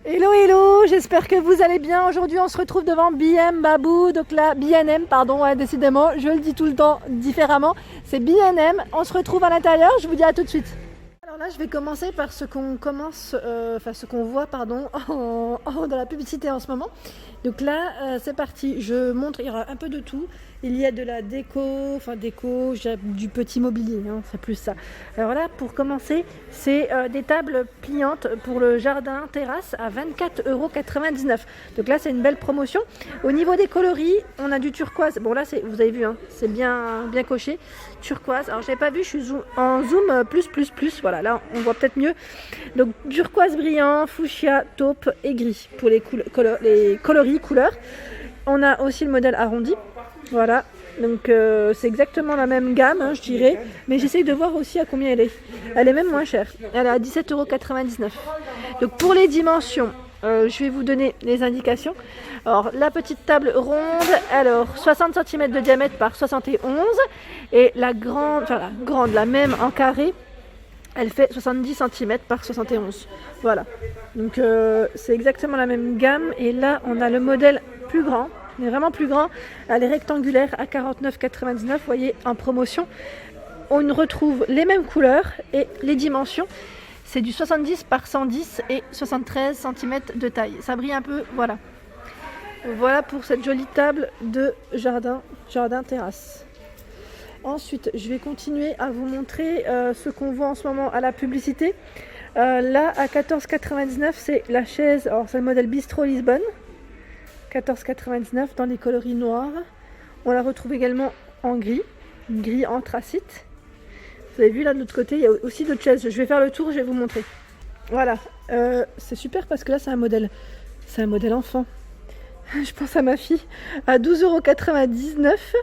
Hello hello, j'espère que vous allez bien. Aujourd'hui on se retrouve devant B&M Babou, donc là B&M pardon, ouais, décidément je le dis tout le temps différemment, c'est B&M, on se retrouve à l'intérieur, je vous dis à tout de suite. Alors là je vais commencer par ce qu'on ce qu'on voit pardon, dans la publicité en ce moment. Donc là c'est parti, je montre, il y aura un peu de tout. Il y a de la déco, du petit mobilier, hein, c'est plus ça. Alors là, pour commencer, c'est des tables pliantes pour le jardin terrasse à 24,99 €. Donc là, c'est une belle promotion. Au niveau des coloris, on a du turquoise. Bon là, vous avez vu, hein, c'est bien coché. Turquoise. Alors, je n'avais pas vu, je suis en zoom plus. Voilà, là, on voit peut-être mieux. Donc, turquoise brillant, fuchsia, taupe et gris pour les coloris couleurs. On a aussi le modèle arrondi. Voilà, donc c'est exactement la même gamme, hein, je dirais, mais j'essaye de voir aussi à combien elle est. Elle est même moins chère, elle est à 17,99 €. Donc pour les dimensions, je vais vous donner les indications. Alors la petite table ronde, alors 60 cm de diamètre par 71, et la grande, la même en carré, elle fait 70 cm par 71. Voilà, donc c'est exactement la même gamme, et là on a le modèle plus grand. Mais vraiment plus grand, elle est rectangulaire à 49,99 €, vous voyez, en promotion. On retrouve les mêmes couleurs et les dimensions. C'est du 70 par 110 et 73 cm de taille. Ça brille un peu, voilà. Voilà pour cette jolie table de jardin terrasse. Ensuite, je vais continuer à vous montrer ce qu'on voit en ce moment à la publicité. Là, à 14,99 €, c'est la chaise, alors c'est le modèle Bistro Lisbonne. 14,99 € dans les coloris noirs. On la retrouve également en gris anthracite. Vous avez vu là de l'autre côté, il y a aussi d'autres chaises. Je vais faire le tour, je vais vous montrer. Voilà, c'est super parce que là c'est un modèle enfant. Je pense à ma fille, à 12,99 €.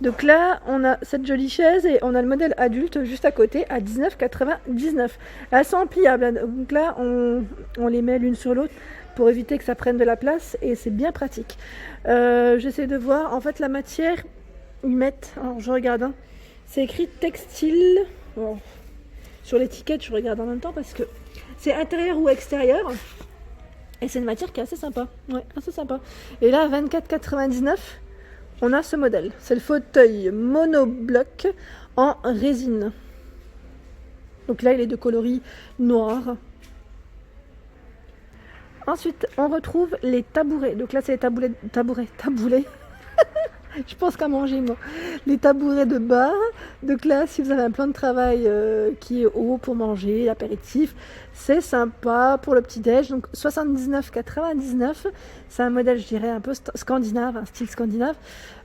Donc là, on a cette jolie chaise et on a le modèle adulte juste à côté à 19,99 €. Elles sont pliables, donc là on les met l'une sur l'autre pour éviter que ça prenne de la place, et c'est bien pratique. J'essaie de voir, en fait la matière, ils mettent, alors je regarde, hein, c'est écrit textile. Bon, sur l'étiquette je regarde en même temps parce que c'est intérieur ou extérieur, et c'est une matière qui est assez sympa, ouais, assez sympa. Et là à 24,99 €, on a ce modèle, c'est le fauteuil monobloc en résine. Donc là il est de coloris noir. Ensuite, on retrouve les tabourets. Donc là, c'est les tabourets. Je pense qu'à manger, moi. Les tabourets de bar. Donc là, si vous avez un plan de travail qui est haut pour manger, apéritif, c'est sympa pour le petit-déj. Donc 79,99 €. C'est un modèle, je dirais, un peu scandinave, un style scandinave.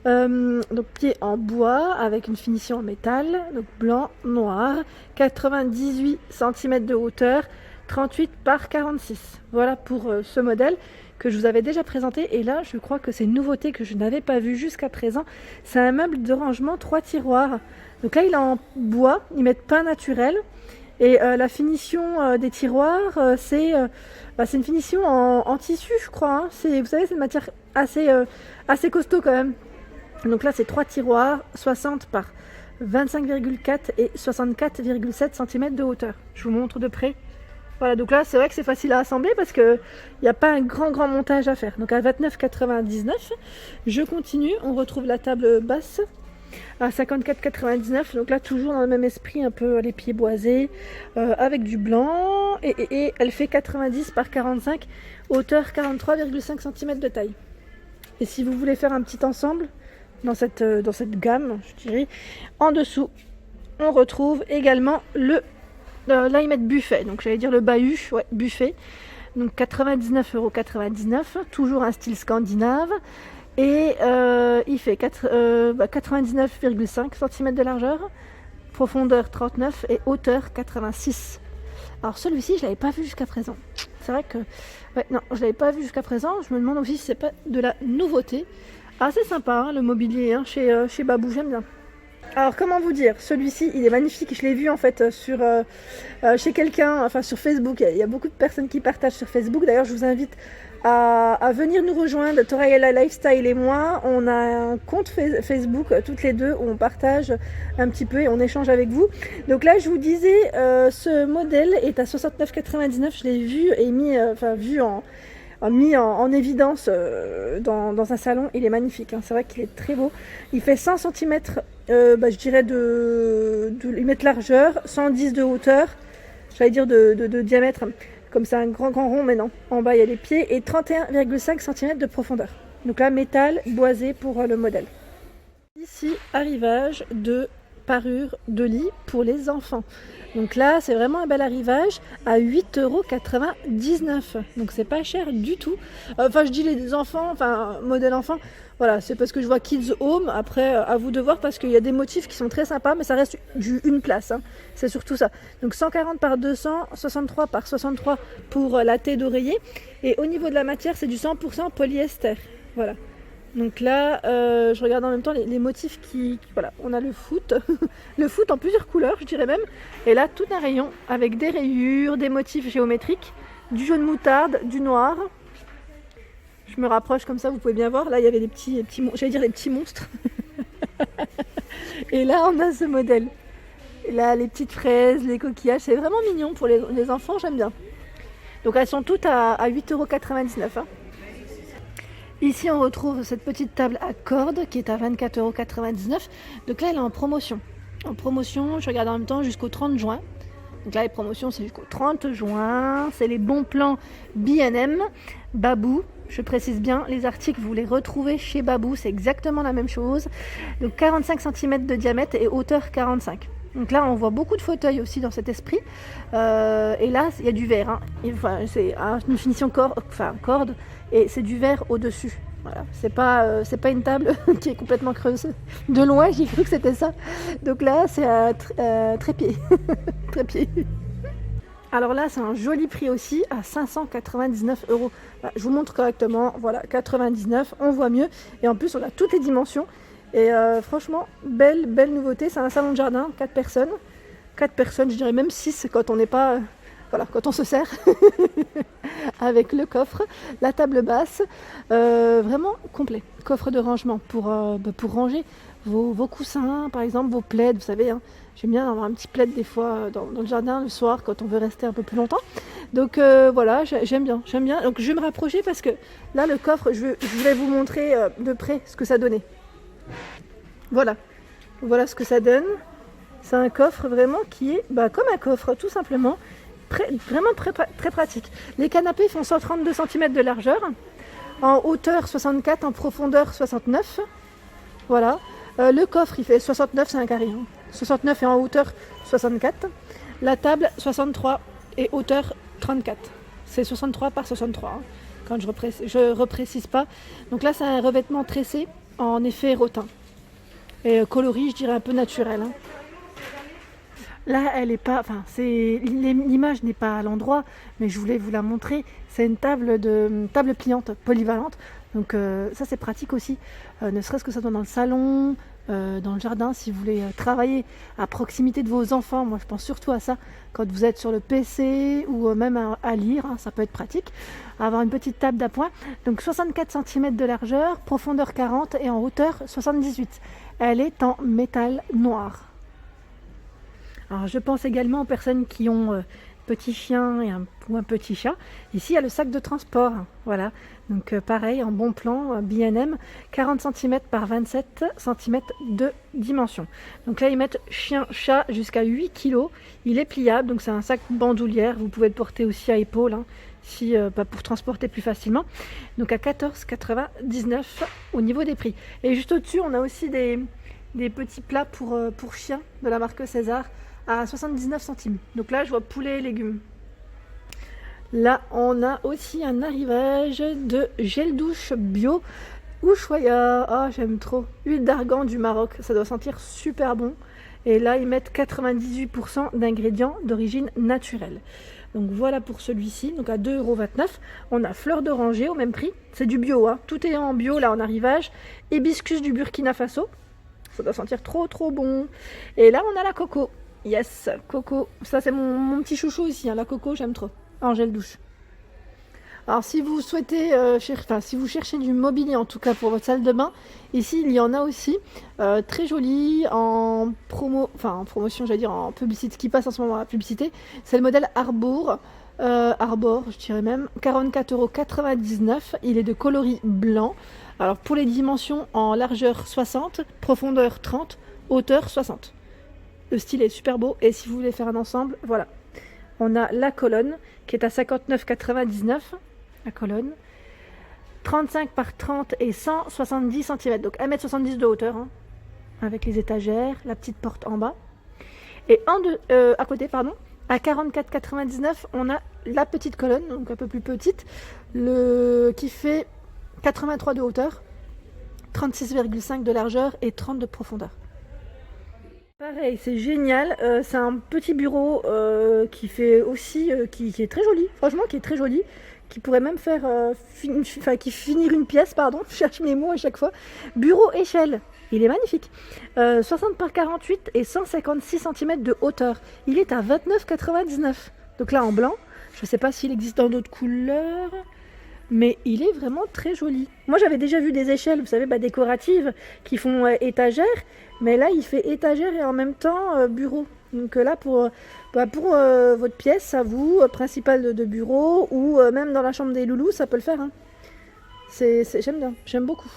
Donc pied en bois avec une finition en métal. Donc blanc, noir. 98 cm de hauteur. 38 par 46. Voilà pour ce modèle que je vous avais déjà présenté, et là je crois que c'est une nouveauté que je n'avais pas vue jusqu'à présent. C'est un meuble de rangement 3 tiroirs. Donc là il est en bois, ils mettent pain naturel, et la finition des tiroirs, c'est une finition en tissu, je crois, hein. Vous savez, c'est une matière assez costaud quand même. Donc là c'est 3 tiroirs, 60 par 25,4 et 64,7 cm de hauteur. Je vous montre de près. Voilà, donc là c'est vrai que c'est facile à assembler parce qu'il n'y a pas un grand montage à faire. Donc à 29,99 €, je continue, on retrouve la table basse à 54,99 €. Donc là toujours dans le même esprit, un peu les pieds boisés, avec du blanc, et elle fait 90 par 45, hauteur 43,5 cm de taille. Et si vous voulez faire un petit ensemble dans cette gamme, je dirais, en dessous on retrouve également là ils mettent buffet, donc j'allais dire le bahut, ouais, buffet. Donc 99,99 €, toujours un style scandinave, et il fait 99,5 cm de largeur, profondeur 39 et hauteur 86. Alors celui-ci je l'avais pas vu jusqu'à présent. C'est vrai que non, je l'avais pas vu jusqu'à présent. Je me demande aussi si c'est pas de la nouveauté. Assez sympa, hein, le mobilier, hein, chez Babou, j'aime bien. Alors comment vous dire, celui-ci il est magnifique, je l'ai vu en fait chez quelqu'un, enfin sur Facebook, il y a beaucoup de personnes qui partagent sur Facebook, d'ailleurs je vous invite à venir nous rejoindre, Torayella Lifestyle et moi, on a un compte Facebook toutes les deux où on partage un petit peu et on échange avec vous. Donc là je vous disais, ce modèle est à 69,99, je l'ai vu et mis en évidence dans un salon, il est magnifique, hein. C'est vrai qu'il est très beau, il fait 100 cm je dirais de 1 mètre largeur, 110 de hauteur, j'allais dire de diamètre, comme c'est un grand rond, mais non, en bas il y a les pieds, et 31,5 cm de profondeur. Donc là, métal boisé pour le modèle. Ici, arrivage de parure de lit pour les enfants. Donc là, c'est vraiment un bel arrivage à 8,99 €. Donc c'est pas cher du tout. Enfin, je dis les enfants, enfin, modèle enfant. Voilà, c'est parce que je vois Kids Home. Après, à vous de voir parce qu'il y a des motifs qui sont très sympas, mais ça reste une place. Hein. C'est surtout ça. Donc 140 par 200, 63 par 63 pour la tête d'oreiller. Et au niveau de la matière, c'est du 100% polyester. Voilà. Donc là, je regarde en même temps les motifs voilà, on a le foot, le foot en plusieurs couleurs, je dirais même. Et là, tout un rayon avec des rayures, des motifs géométriques, du jaune moutarde, du noir. Je me rapproche comme ça, vous pouvez bien voir. Là, il y avait des petits j'allais dire les petits monstres. Et là, on a ce modèle. Et là, les petites fraises, les coquillages, c'est vraiment mignon pour les enfants, j'aime bien. Donc elles sont toutes à 8,99 €. Hein. Ici, on retrouve cette petite table à cordes qui est à 24,99 €. Donc là, elle est en promotion. En promotion, je regarde en même temps jusqu'au 30 juin. Donc là, les promotions, c'est jusqu'au 30 juin. C'est les bons plans B&M, Babou. Je précise bien, les articles, vous les retrouvez chez Babou. C'est exactement la même chose. Donc 45 cm de diamètre et hauteur 45. Donc là, on voit beaucoup de fauteuils aussi dans cet esprit. Et là, il y a du verre. Hein. Enfin, c'est une finition corde. Et c'est du verre au-dessus. Voilà. C'est pas une table qui est complètement creuse. De loin, j'ai cru que c'était ça. Donc là, c'est un trépied. Trépied. Alors là, c'est un joli prix aussi, à 599 €. Voilà, je vous montre correctement. Voilà, 99, on voit mieux. Et en plus, on a toutes les dimensions. Et franchement, belle nouveauté. C'est un salon de jardin, 4 personnes. 4 personnes, je dirais même 6 quand on n'est pas... Voilà, quand on se sert avec le coffre, la table basse, vraiment complet. Coffre de rangement pour ranger vos coussins, par exemple, vos plaids, vous savez. Hein, j'aime bien avoir un petit plaid des fois dans le jardin le soir quand on veut rester un peu plus longtemps. Donc voilà, j'aime bien. Donc je vais me rapprocher parce que là, le coffre, je voulais vous montrer de près ce que ça donnait. Voilà ce que ça donne. C'est un coffre vraiment qui est comme un coffre, tout simplement. Vraiment très pratique. Les canapés font 132 cm de largeur, en hauteur 64, en profondeur 69. Voilà. Le coffre il fait 69, c'est un carré. Hein. 69 et en hauteur 64. La table 63 et hauteur 34. C'est 63 par 63. Hein, quand je reprécise pas. Donc là c'est un revêtement tressé en effet rotin. Et coloris, je dirais un peu naturel. Hein. Là, elle est pas, l'image n'est pas à l'endroit, mais je voulais vous la montrer. C'est une table pliante polyvalente, donc ça c'est pratique aussi. Ne serait-ce que ça soit dans le salon, dans le jardin, si vous voulez travailler à proximité de vos enfants. Moi, je pense surtout à ça quand vous êtes sur le PC ou même à lire. Hein, ça peut être pratique. Avoir une petite table d'appoint. Donc 64 cm de largeur, profondeur 40 et en hauteur 78. Elle est en métal noir. Alors, je pense également aux personnes qui ont petit chien ou un petit chat. Ici, il y a le sac de transport. Voilà. Donc, pareil, en bon plan, B&M, 40 cm par 27 cm de dimension. Donc là, ils mettent chien-chat jusqu'à 8 kg. Il est pliable, donc c'est un sac bandoulière. Vous pouvez le porter aussi à épaule, hein, pour transporter plus facilement. Donc à 14,99 € au niveau des prix. Et juste au-dessus, on a aussi des petits plats pour chiens de la marque César à 79 centimes. Donc là, je vois poulet et légumes. Là, on a aussi un arrivage de gel douche bio Ushuaïa. Ah, j'aime trop. Huile d'argan du Maroc. Ça doit sentir super bon. Et là, ils mettent 98% d'ingrédients d'origine naturelle. Donc voilà pour celui-ci. Donc à 2,29 €. On a fleur d'oranger au même prix. C'est du bio. Hein. Tout est en bio là en arrivage. Hibiscus du Burkina Faso. Ça doit sentir trop bon. Et là, on a la coco. Yes, coco. Ça, c'est mon petit chouchou ici. Hein. La coco, j'aime trop. En gel douche. Alors, si vous souhaitez, si vous cherchez du mobilier, en tout cas pour votre salle de bain, ici, il y en a aussi. Très joli, en promotion, j'allais dire, en publicité, qui passe en ce moment à la publicité. C'est le modèle Arbor, je dirais même, 44,99 €. Il est de coloris blanc. Alors, pour les dimensions, en largeur 60, profondeur 30, hauteur 60. Le style est super beau. Et si vous voulez faire un ensemble, voilà. On a la colonne qui est à 59,99 €. La colonne. 35 par 30 et 170 cm. Donc 1,70 m de hauteur. Hein, avec les étagères, la petite porte en bas. Et à côté, pardon, à 44,99 €, on a la petite colonne, donc un peu plus petite, qui fait 83 de hauteur, 36,5 de largeur et 30 de profondeur. Pareil, c'est génial. C'est un petit bureau qui fait aussi, qui est très joli. Franchement, qui est très joli. Qui pourrait même faire finir une pièce, pardon. Je cherche mes mots à chaque fois. Bureau échelle. Il est magnifique. 60 par 48 et 156 cm de hauteur. Il est à 29,99 €. Donc là en blanc. Je ne sais pas s'il existe dans d'autres couleurs. Mais il est vraiment très joli. Moi j'avais déjà vu des échelles, vous savez, décoratives qui font étagère. Mais là il fait étagère et en même temps bureau. Donc là pour votre pièce à vous, principale de bureau, ou même dans la chambre des loulous, ça peut le faire. Hein. J'aime bien, j'aime beaucoup.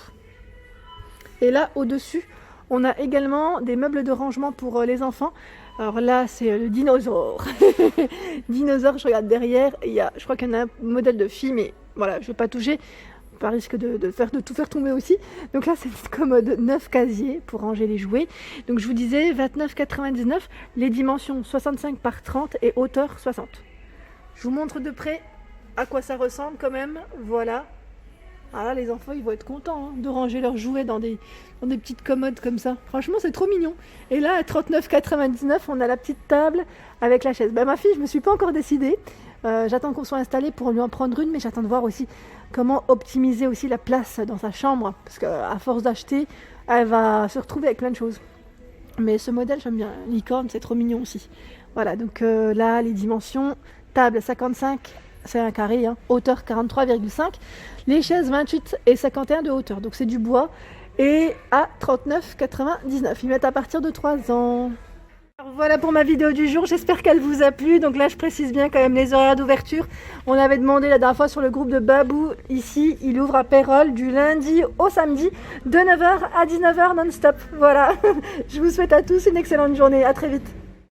Et là au-dessus, on a également des meubles de rangement pour les enfants. Alors là, c'est le dinosaure. Dinosaure, je regarde derrière. Je crois qu'il y en a un modèle de fille, mais voilà, je ne vais pas toucher. Pas risque de tout faire tomber aussi. Donc là, c'est une commode 9 casiers pour ranger les jouets. Donc je vous disais 29,99 €, les dimensions 65 par 30 et hauteur 60. Je vous montre de près à quoi ça ressemble quand même. Voilà. Ah là, les enfants, ils vont être contents de ranger leurs jouets dans des petites commodes comme ça. Franchement, c'est trop mignon. Et là, à 39,99 €, on a la petite table avec la chaise. Ma fille, je me suis pas encore décidée. J'attends qu'on soit installé pour lui en prendre une, mais j'attends de voir aussi comment optimiser aussi la place dans sa chambre. Parce qu'à force d'acheter, elle va se retrouver avec plein de choses. Mais ce modèle, j'aime bien. Licorne, c'est trop mignon aussi. Voilà, donc là, les dimensions. Table 55, c'est un carré, hein, hauteur 43,5. Les chaises 28 et 51 de hauteur. Donc c'est du bois. Et à 39,99 €. Ils mettent à partir de 3 ans. Alors voilà pour ma vidéo du jour, j'espère qu'elle vous a plu. Donc là je précise bien quand même les horaires d'ouverture. On avait demandé la dernière fois sur le groupe de Babou. Ici il ouvre à Pérols du lundi au samedi de 9 h à 19 h non-stop. Voilà, je vous souhaite à tous une excellente journée, à très vite.